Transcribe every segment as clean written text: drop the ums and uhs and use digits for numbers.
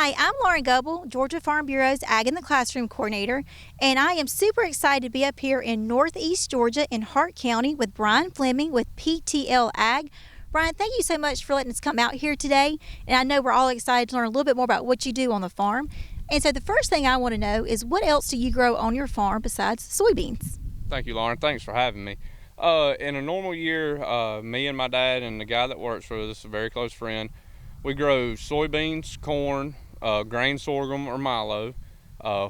Hi, I'm Lauren Goble, Georgia Farm Bureau's Ag in the Classroom Coordinator, and I am super excited to be up here in Northeast Georgia in Hart County with Brian Fleming with PTL Ag. Brian, thank you so much for letting us come out here today, and I know we're all excited to learn a little bit more about what you do on the farm. And so the first thing I want to know is, what else do you grow on your farm besides soybeans? Thank you, Lauren. Thanks for having me. In a normal year, me and my dad and the guy that works for us, a very close friend, we grow soybeans, corn, grain sorghum or milo,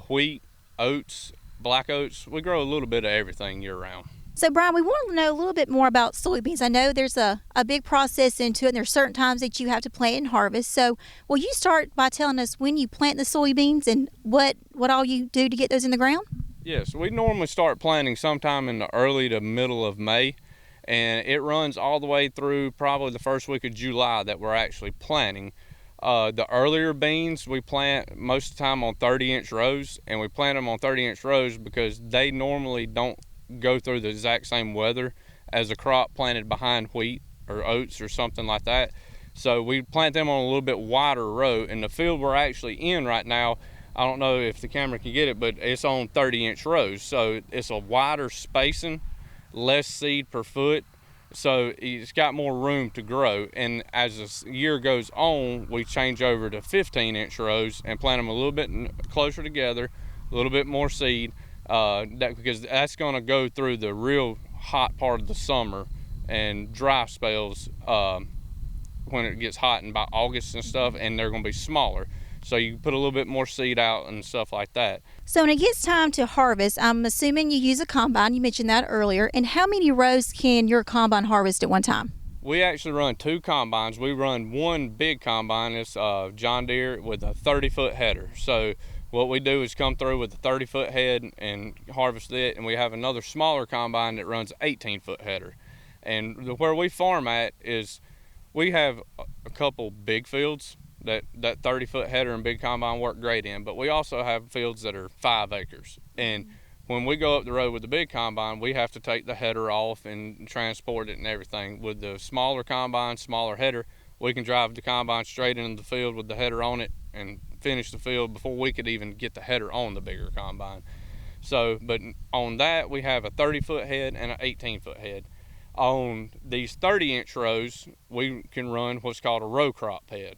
wheat, oats, black oats. We grow a little bit of everything year round. So Brian, we want to know a little bit more about soybeans. I know there's a big process into it, and there's certain times that you have to plant and harvest. So will you start by telling us when you plant the soybeans and what all you do to get those in the ground? Yes, we normally start planting sometime in the early to middle of May, and it runs all the way through probably the first week of July that we're actually planting. The earlier beans we plant most of the time on 30-inch rows, and we plant them on 30-inch rows because they normally don't go through the exact same weather as a crop planted behind wheat or oats or something like that. So we plant them on a little bit wider row. In the field we're actually in right now, I don't know if the camera can get it, but it's on 30-inch rows. So it's a wider spacing, less seed per foot, so it's got more room to grow. And as the year goes on, we change over to 15-inch rows and plant them a little bit closer together, a little bit more seed, because that's going to go through the real hot part of the summer and dry spells when it gets hot in by August and stuff, and they're going to be smaller. So you put a little bit more seed out and stuff like that. So when it gets time to harvest, I'm assuming you use a combine. You mentioned that earlier. And how many rows can your combine harvest at one time? We actually run two combines. We run one big combine. It's John Deere with a 30-foot header. So what we do is come through with a 30-foot head and harvest it. And we have another smaller combine that runs an 18-foot header. And where we farm at is we have a couple big fields that 30-foot header and big combine work great in, but we also have fields that are 5 acres. And when we go up the road with the big combine, we have to take the header off and transport it and everything. With the smaller combine, smaller header, we can drive the combine straight into the field with the header on it and finish the field before we could even get the header on the bigger combine. So, but on that, we have a 30-foot head and an 18-foot head. On these 30-inch rows, we can run what's called a row crop head.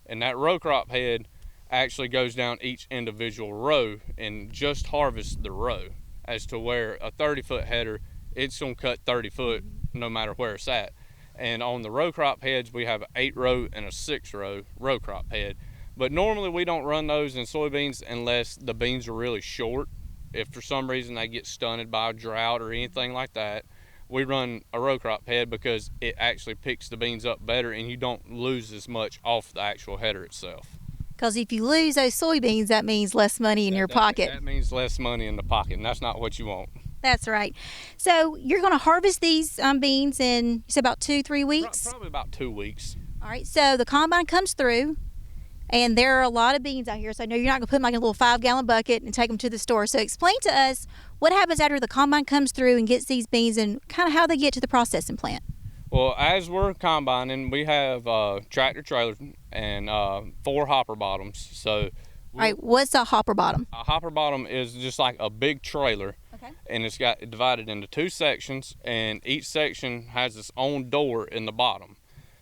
And that row crop head actually goes down each individual row and just harvests the row, as to where a 30-foot header, it's going to cut 30 foot no matter where it's at. And on the row crop heads, we have an 8-row and a 6-row row crop head. But normally we don't run those in soybeans unless the beans are really short. If for some reason they get stunted by a drought or anything like that, we run a row crop head because it actually picks the beans up better and you don't lose as much off the actual header itself. Because if you lose those soybeans, that means less money in your pocket. That means less money in the pocket, and that's not what you want. That's right. So you're going to harvest these beans in, you said, about 2-3 weeks? Probably about 2 weeks. All right, so the combine comes through, and there are a lot of beans out here. So I know you're not going to put them like in a little 5-gallon bucket and take them to the store. So explain to us what happens after the combine comes through and gets these beans, and kind of how they get to the processing plant. Well, as we're combining, we have tractor trailers and 4 hopper bottoms. So, all right, what's a hopper bottom? A hopper bottom is just like a big trailer. Okay. And it's got divided into 2 sections, and each section has its own door in the bottom.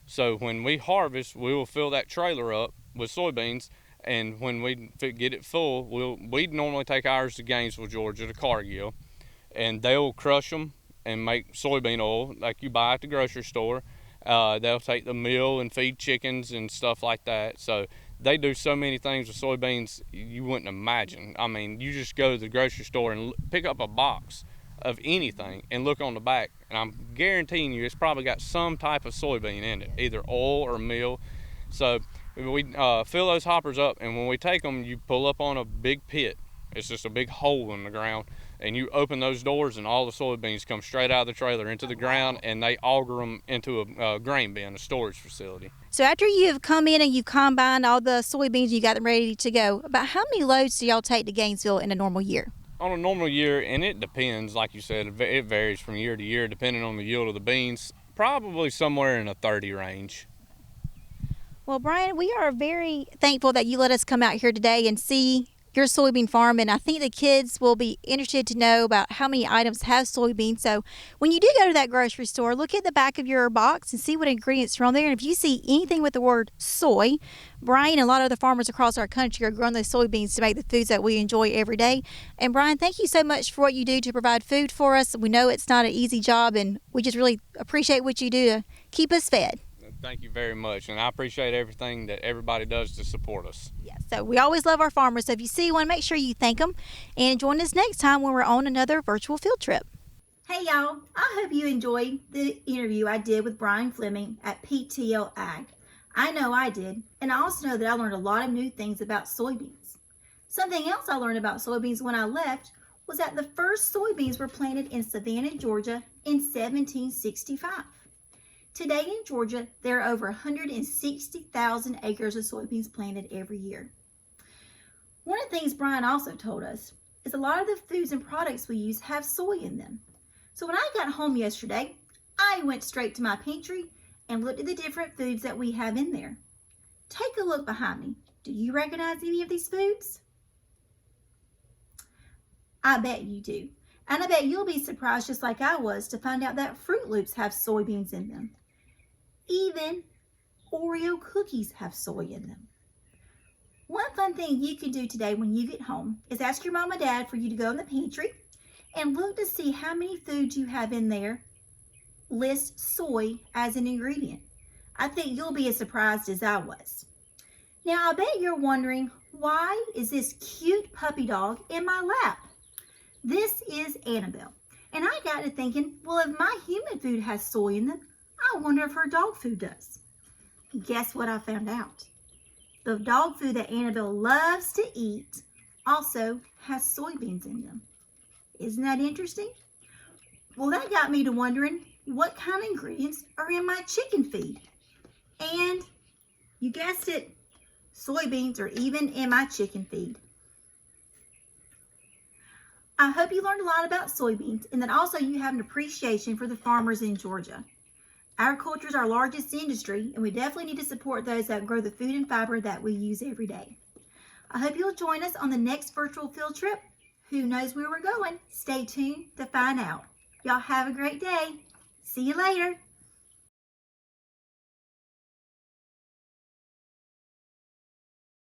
So when we harvest, we will fill that trailer up with soybeans, and when we get it full, we normally take ours to Gainesville, Georgia, to Cargill, and they'll crush them and make soybean oil like you buy at the grocery store. They'll take the mill and feed chickens and stuff like that. So they do so many things with soybeans you wouldn't imagine. I mean, you just go to the grocery store and pick up a box of anything and look on the back, and I'm guaranteeing you it's probably got some type of soybean in it, either oil or meal. So we fill those hoppers up, and when we take them, you pull up on a big pit. It's just a big hole in the ground, and you open those doors, and all the soybeans come straight out of the trailer into the ground, and they auger them into a grain bin, a storage facility. So after you've come in and you've combined all the soybeans and you got them ready to go, about how many loads do y'all take to Gainesville in a normal year? On a normal year, and it depends, like you said, it varies from year to year depending on the yield of the beans, probably somewhere in a 30 range. Well, Brian, we are very thankful that you let us come out here today and see your soybean farm. And I think the kids will be interested to know about how many items have soybeans. So when you do go to that grocery store, look at the back of your box and see what ingredients are on there. And if you see anything with the word soy, Brian and a lot of other farmers across our country are growing those soybeans to make the foods that we enjoy every day. And Brian, thank you so much for what you do to provide food for us. We know it's not an easy job, and we just really appreciate what you do to keep us fed. Thank you very much, and I appreciate everything that everybody does to support us. Yes, so we always love our farmers. So if you see one, make sure you thank them and join us next time when we're on another virtual field trip. Hey y'all, I hope you enjoyed the interview I did with Brian Fleming at PTL Ag. I know I did, and I also know that I learned a lot of new things about soybeans. Something else I learned about soybeans when I left was that the first soybeans were planted in Savannah, Georgia in 1765. Today in Georgia, there are over 160,000 acres of soybeans planted every year. One of the things Brian also told us is a lot of the foods and products we use have soy in them. So when I got home yesterday, I went straight to my pantry and looked at the different foods that we have in there. Take a look behind me. Do you recognize any of these foods? I bet you do. And I bet you'll be surprised just like I was to find out that Fruit Loops have soybeans in them. Even Oreo cookies have soy in them. One fun thing you can do today when you get home is ask your mom or dad for you to go in the pantry and look to see how many foods you have in there list soy as an ingredient. I think you'll be as surprised as I was. Now I bet you're wondering, why is this cute puppy dog in my lap? This is Annabelle, and I got to thinking, well, if my human food has soy in them, I wonder if her dog food does. Guess what I found out? The dog food that Annabelle loves to eat also has soybeans in them. Isn't that interesting? Well, that got me to wondering what kind of ingredients are in my chicken feed. And you guessed it, soybeans are even in my chicken feed. I hope you learned a lot about soybeans and that also you have an appreciation for the farmers in Georgia. Agriculture is our largest industry, and we definitely need to support those that grow the food and fiber that we use every day. I hope you'll join us on the next virtual field trip. Who knows where we're going? Stay tuned to find out. Y'all have a great day. See you later.